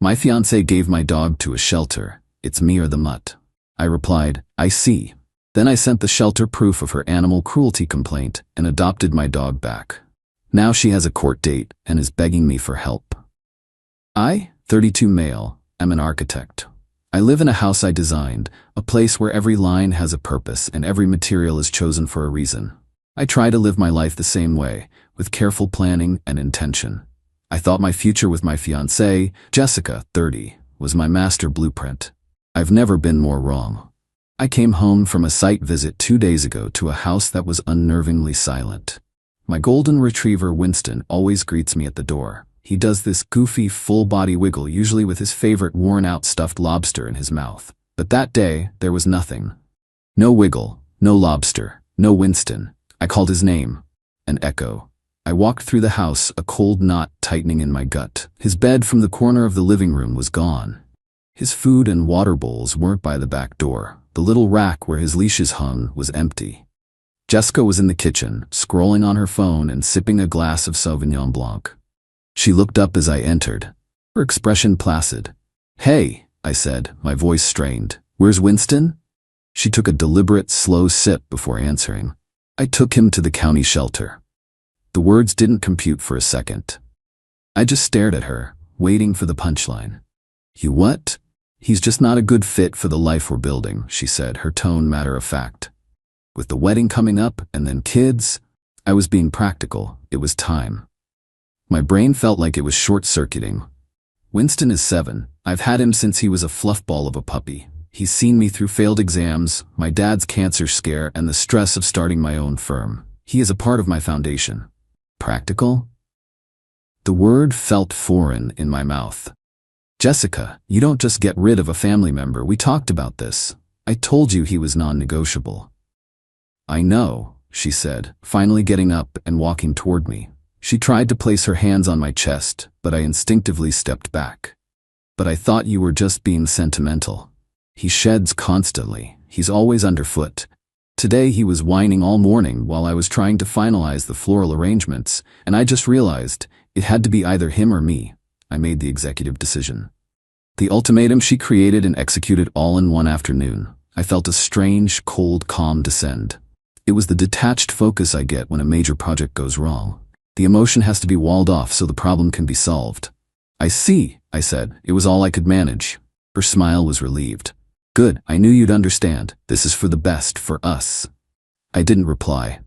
My fiancé gave my dog to a shelter. It's me or the mutt. I replied, I see. Then I sent the shelter proof of her animal cruelty complaint and adopted my dog back. Now she has a court date and is begging me for help. I, 32 male, am an architect. I live in a house I designed, a place where every line has a purpose and every material is chosen for a reason. I try to live my life the same way, with careful planning and intention. I thought my future with my fiancée, Jessica, 30, was my master blueprint. I've never been more wrong. I came home from a site visit 2 days ago to a house that was unnervingly silent. My golden retriever Winston always greets me at the door. He does this goofy full-body wiggle, usually with his favorite worn-out stuffed lobster in his mouth. But that day, there was nothing. No wiggle, no lobster, no Winston. I called his name. An echo. I walked through the house, a cold knot tightening in my gut. His bed from the corner of the living room was gone. His food and water bowls weren't by the back door. The little rack where his leashes hung was empty. Jessica was in the kitchen, scrolling on her phone and sipping a glass of Sauvignon Blanc. She looked up as I entered, her expression placid. Hey, I said, my voice strained. Where's Winston? She took a deliberate, slow sip before answering. I took him to the county shelter. The words didn't compute for a second. I just stared at her, waiting for the punchline. You what? He's just not a good fit for the life we're building, she said, her tone matter-of-fact. With the wedding coming up and then kids, I was being practical. It was time. My brain felt like it was short-circuiting. Winston is 7. I've had him since he was a fluff ball of a puppy. He's seen me through failed exams, my dad's cancer scare, and the stress of starting my own firm. He is a part of my foundation. Practical? The word felt foreign in my mouth. Jessica, you don't just get rid of a family member. We talked about this. I told you he was non-negotiable. I know, she said, finally getting up and walking toward me. She tried to place her hands on my chest, but I instinctively stepped back. But I thought you were just being sentimental. He sheds constantly. He's always underfoot. Today he was whining all morning while I was trying to finalize the floral arrangements, and I just realized it had to be either him or me. I made the executive decision. The ultimatum she created and executed all in one afternoon. I felt a strange, cold calm descend. It was the detached focus I get when a major project goes wrong. The emotion has to be walled off so the problem can be solved. I see, I said. It was all I could manage. Her smile was relieved. Good, I knew you'd understand. This is for the best, for us. I didn't reply.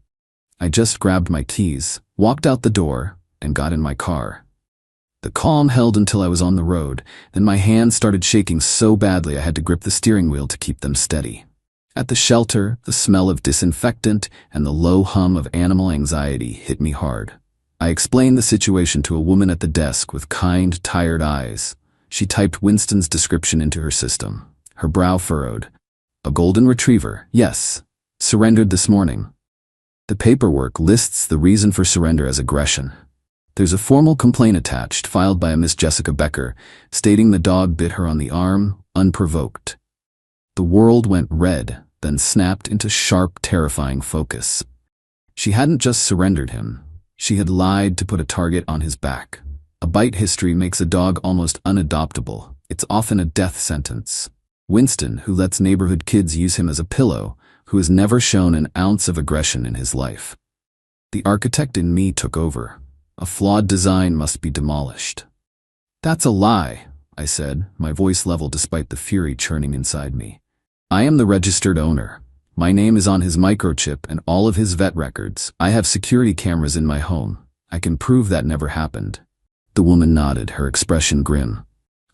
I just grabbed my keys, walked out the door, and got in my car. The calm held until I was on the road, then my hands started shaking so badly I had to grip the steering wheel to keep them steady. At the shelter, the smell of disinfectant and the low hum of animal anxiety hit me hard. I explained the situation to a woman at the desk with kind, tired eyes. She typed Winston's description into her system. Her brow furrowed. A golden retriever, yes. Surrendered this morning. The paperwork lists the reason for surrender as aggression. There's a formal complaint attached, filed by a Miss Jessica Becker, stating the dog bit her on the arm, unprovoked. The world went red, then snapped into sharp, terrifying focus. She hadn't just surrendered him. She had lied to put a target on his back. A bite history makes a dog almost unadoptable. It's often a death sentence. Winston, who lets neighborhood kids use him as a pillow, who has never shown an ounce of aggression in his life. The architect in me took over. A flawed design must be demolished. That's a lie, I said, my voice level despite the fury churning inside me. I am the registered owner. My name is on his microchip and all of his vet records. I have security cameras in my home. I can prove that never happened. The woman nodded, her expression grim.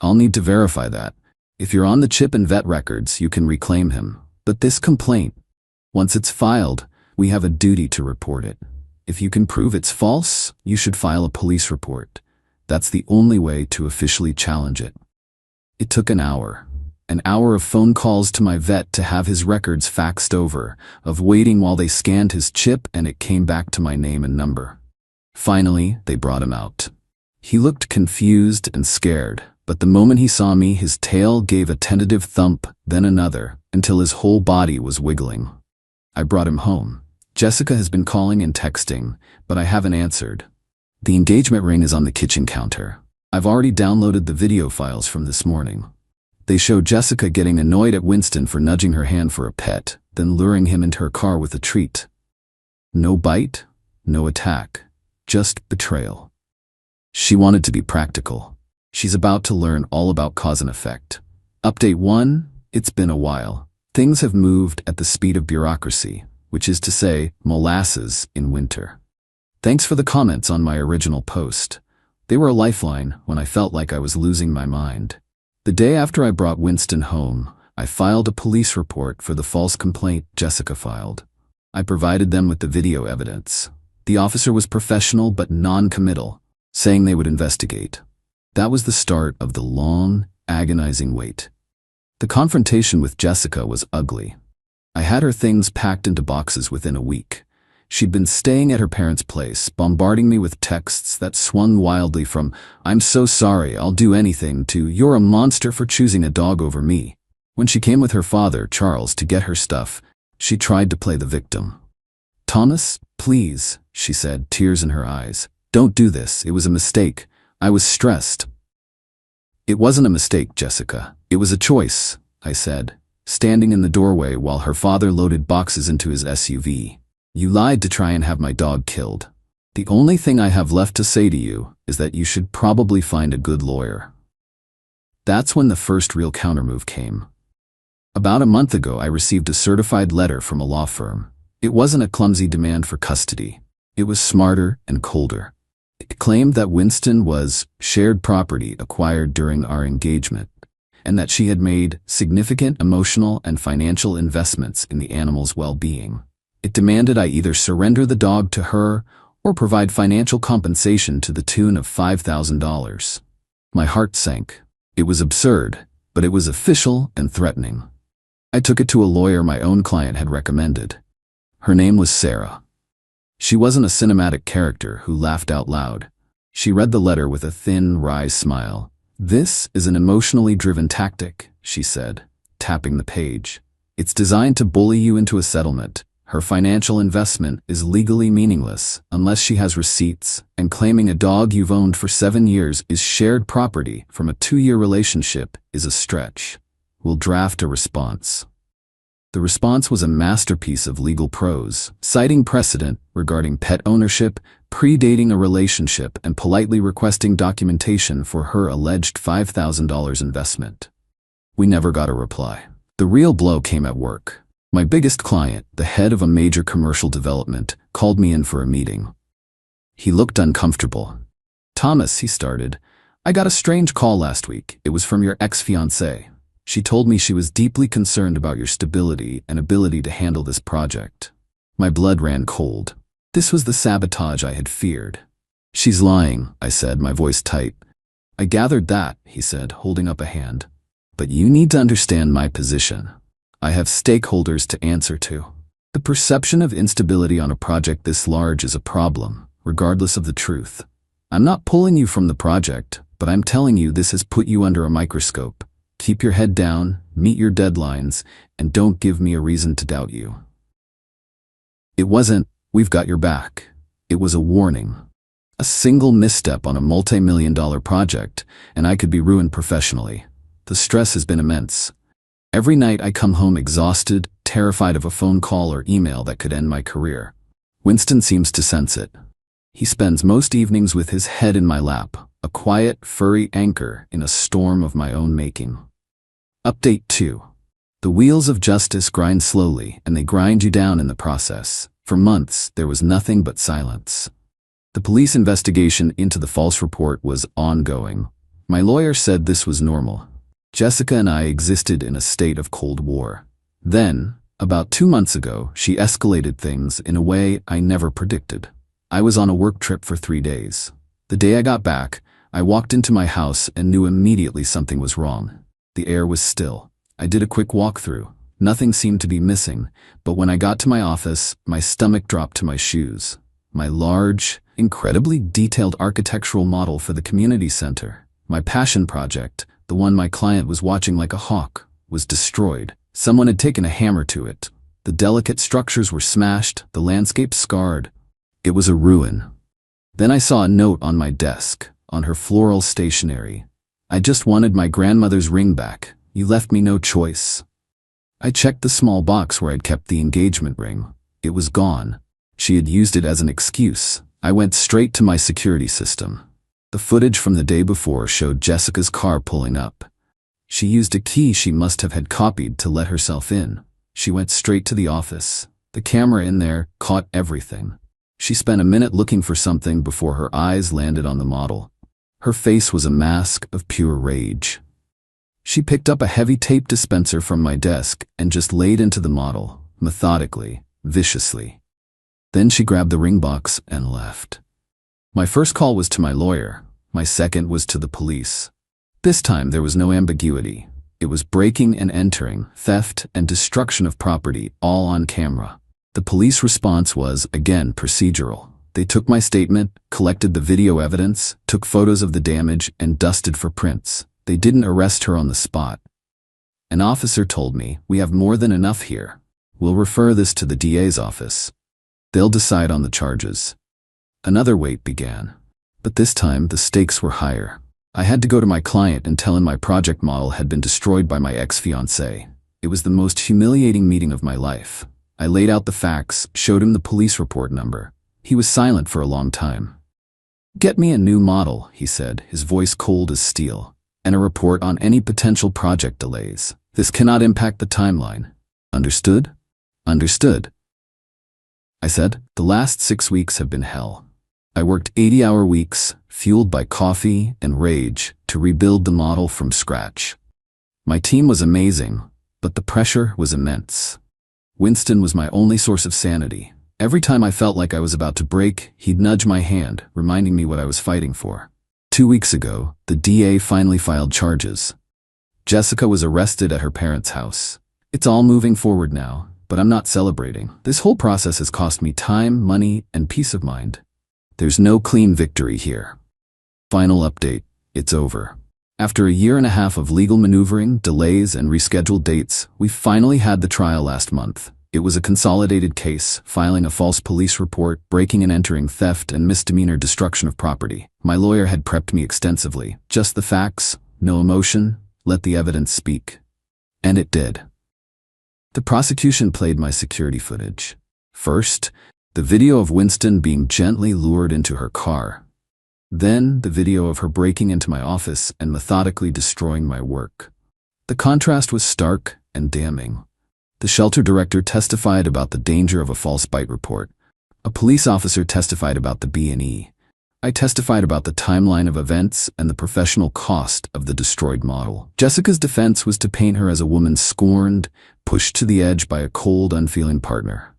I'll need to verify that. If you're on the chip and vet records, you can reclaim him. But this complaint, once it's filed, we have a duty to report it. If you can prove it's false, you should file a police report. That's the only way to officially challenge it. It took an hour of phone calls to my vet to have his records faxed over, of waiting while they scanned his chip and it came back to my name and number. Finally, they brought him out. He looked confused and scared, but the moment he saw me, his tail gave a tentative thump, then another, until his whole body was wiggling. I brought him home. Jessica has been calling and texting, but I haven't answered. The engagement ring is on the kitchen counter. I've already downloaded the video files from this morning. They show Jessica getting annoyed at Winston for nudging her hand for a pet, then luring him into her car with a treat. No bite, no attack, just betrayal. She wanted to be practical. She's about to learn all about cause and effect. Update 1, it's been a while. Things have moved at the speed of bureaucracy, which is to say, molasses in winter. Thanks for the comments on my original post. They were a lifeline when I felt like I was losing my mind. The day after I brought Winston home, I filed a police report for the false complaint Jessica filed. I provided them with the video evidence. The officer was professional but non-committal, saying they would investigate. That was the start of the long, agonizing wait. The confrontation with Jessica was ugly. I had her things packed into boxes within a week. She'd been staying at her parents' place, bombarding me with texts that swung wildly from, "I'm so sorry, I'll do anything," to, "You're a monster for choosing a dog over me." When she came with her father, Charles, to get her stuff, she tried to play the victim. "Thomas, please," she said, tears in her eyes. "Don't do this. It was a mistake. I was stressed." "It wasn't a mistake, Jessica. It was a choice," I said, standing in the doorway while her father loaded boxes into his SUV. "You lied to try and have my dog killed. The only thing I have left to say to you is that you should probably find a good lawyer." That's when the first real countermove came. About a month ago, I received a certified letter from a law firm. It wasn't a clumsy demand for custody. It was smarter and colder. It claimed that Winston was shared property acquired during our engagement, and that she had made significant emotional and financial investments in the animal's well-being. It demanded I either surrender the dog to her or provide financial compensation to the tune of $5,000. My heart sank. It was absurd, but it was official and threatening. I took it to a lawyer my own client had recommended. Her name was Sarah. She wasn't a cinematic character who laughed out loud. She read the letter with a thin, wry smile. "This is an emotionally driven tactic," she said, tapping the page. "It's designed to bully you into a settlement. Her financial investment is legally meaningless unless she has receipts, and claiming a dog you've owned for 7 years is shared property from a 2-year relationship is a stretch. We'll draft a response." The response was a masterpiece of legal prose, citing precedent regarding pet ownership, predating a relationship, and politely requesting documentation for her alleged $5,000 investment. We never got a reply. The real blow came at work. My biggest client, the head of a major commercial development, called me in for a meeting. He looked uncomfortable. "Thomas," he started, "I got a strange call last week. It was from your ex-fiancée. She told me she was deeply concerned about your stability and ability to handle this project." My blood ran cold. This was the sabotage I had feared. "She's lying," I said, my voice tight. "I gathered that," he said, holding up a hand. "But you need to understand my position. I have stakeholders to answer to. The perception of instability on a project this large is a problem, regardless of the truth. I'm not pulling you from the project, but I'm telling you this has put you under a microscope. Keep your head down, meet your deadlines, and don't give me a reason to doubt you." It wasn't, "We've got your back." It was a warning. A single misstep on a multi-million-dollar project, and I could be ruined professionally. The stress has been immense. Every night I come home exhausted, terrified of a phone call or email that could end my career. Winston seems to sense it. He spends most evenings with his head in my lap, a quiet, furry anchor in a storm of my own making. Update 2. The wheels of justice grind slowly, and they grind you down in the process. For months, there was nothing but silence. The police investigation into the false report was ongoing. My lawyer said this was normal. Jessica and I existed in a state of Cold War. Then, about 2 months ago, she escalated things in a way I never predicted. I was on a work trip for 3 days. The day I got back, I walked into my house and knew immediately something was wrong. The air was still. I did a quick walkthrough. Nothing seemed to be missing, but when I got to my office, my stomach dropped to my shoes. My large, incredibly detailed architectural model for the community center, my passion project, the one my client was watching like a hawk, was destroyed. Someone had taken a hammer to it. The delicate structures were smashed, the landscape scarred. It was a ruin. Then I saw a note on my desk, on her floral stationery. I just wanted my grandmother's ring back. You left me no choice. I checked the small box where I'd kept the engagement ring. It was gone. She had used it as an excuse. I went straight to my security system. The footage from the day before showed Jessica's car pulling up. She used a key she must have had copied to let herself in. She went straight to the office. The camera in there caught everything. She spent a minute looking for something before her eyes landed on the model. Her face was a mask of pure rage. She picked up a heavy tape dispenser from my desk and just laid into the model, methodically, viciously. Then she grabbed the ring box and left. My first call was to my lawyer. My second was to the police. This time there was no ambiguity. It was breaking and entering, theft and destruction of property, all on camera. The police response was, again, procedural. They took my statement, collected the video evidence, took photos of the damage, and dusted for prints. They didn't arrest her on the spot. An officer told me, "We have more than enough here. We'll refer this to the DA's office. They'll decide on the charges." Another wait began. But this time, the stakes were higher. I had to go to my client and tell him my project model had been destroyed by my ex-fiancée. It was the most humiliating meeting of my life. I laid out the facts, showed him the police report number. He was silent for a long time. "Get me a new model," he said, his voice cold as steel, "and a report on any potential project delays. This cannot impact the timeline. Understood?" "Understood," I said. The last 6 weeks have been hell. I worked 80-hour weeks, fueled by coffee and rage, to rebuild the model from scratch. My team was amazing, but the pressure was immense. Winston was my only source of sanity. Every time I felt like I was about to break, he'd nudge my hand, reminding me what I was fighting for. 2 weeks ago, the DA finally filed charges. Jessica was arrested at her parents' house. It's all moving forward now, but I'm not celebrating. This whole process has cost me time, money, and peace of mind. There's no clean victory here. Final update, it's over. After a year and a half of legal maneuvering, delays, and rescheduled dates, we finally had the trial last month. It was a consolidated case, filing a false police report, breaking and entering, theft, and misdemeanor destruction of property. My lawyer had prepped me extensively. Just the facts, no emotion, let the evidence speak. And it did. The prosecution played my security footage. First, the video of Winston being gently lured into her car. Then, the video of her breaking into my office and methodically destroying my work. The contrast was stark and damning. The shelter director testified about the danger of a false bite report. A police officer testified about the B&E. I testified about the timeline of events and the professional cost of the destroyed model. Jessica's defense was to paint her as a woman scorned, pushed to the edge by a cold, unfeeling partner.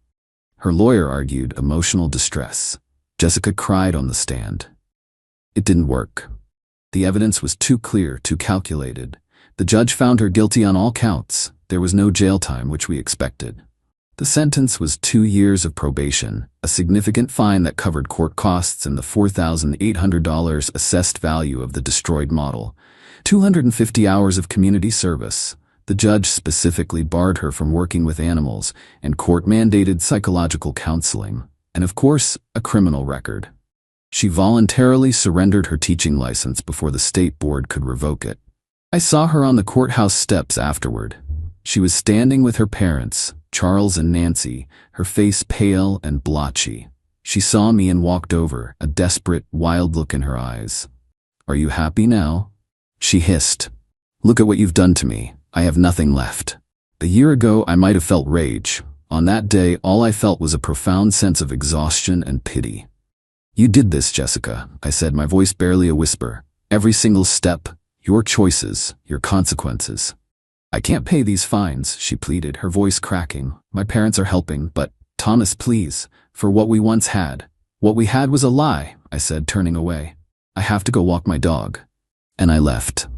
Her lawyer argued emotional distress. Jessica cried on the stand. It didn't work. The evidence was too clear, too calculated. The judge found her guilty on all counts. There was no jail time, which we expected. The sentence was 2 years of probation, a significant fine that covered court costs and the $4,800 assessed value of the destroyed model, 250 hours of community service. The judge specifically barred her from working with animals and court-mandated psychological counseling, and of course, a criminal record. She voluntarily surrendered her teaching license before the state board could revoke it. I saw her on the courthouse steps afterward. She was standing with her parents, Charles and Nancy, her face pale and blotchy. She saw me and walked over, a desperate, wild look in her eyes. "Are you happy now?" she hissed. "Look at what you've done to me. I have nothing left." A year ago, I might have felt rage. On that day, all I felt was a profound sense of exhaustion and pity. "You did this, Jessica," I said, my voice barely a whisper. "Every single step, your choices, your consequences." "I can't pay these fines," she pleaded, her voice cracking. "My parents are helping, but, Thomas, please, for what we once had." "What we had was a lie," I said, turning away. "I have to go walk my dog." And I left.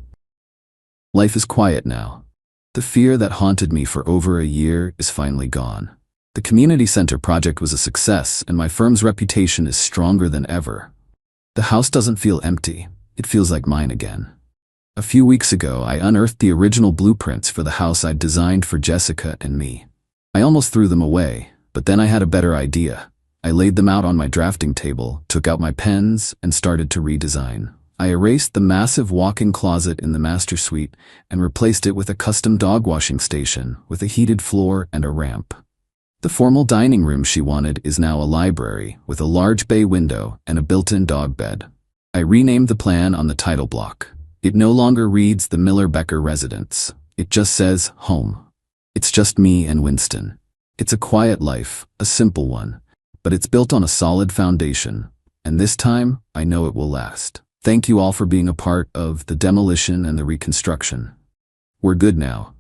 Life is quiet now. The fear that haunted me for over a year is finally gone. The community center project was a success, and my firm's reputation is stronger than ever. The house doesn't feel empty. It feels like mine again. A few weeks ago, I unearthed the original blueprints for the house I'd designed for Jessica and me. I almost threw them away, but then I had a better idea. I laid them out on my drafting table, took out my pens, and started to redesign. I erased the massive walk-in closet in the master suite and replaced it with a custom dog washing station with a heated floor and a ramp. The formal dining room she wanted is now a library with a large bay window and a built-in dog bed. I renamed the plan on the title block. It no longer reads the Miller-Becker residence. It just says home. It's just me and Winston. It's a quiet life, a simple one, but it's built on a solid foundation, and this time I know it will last. Thank you all for being a part of the demolition and the reconstruction. We're good now.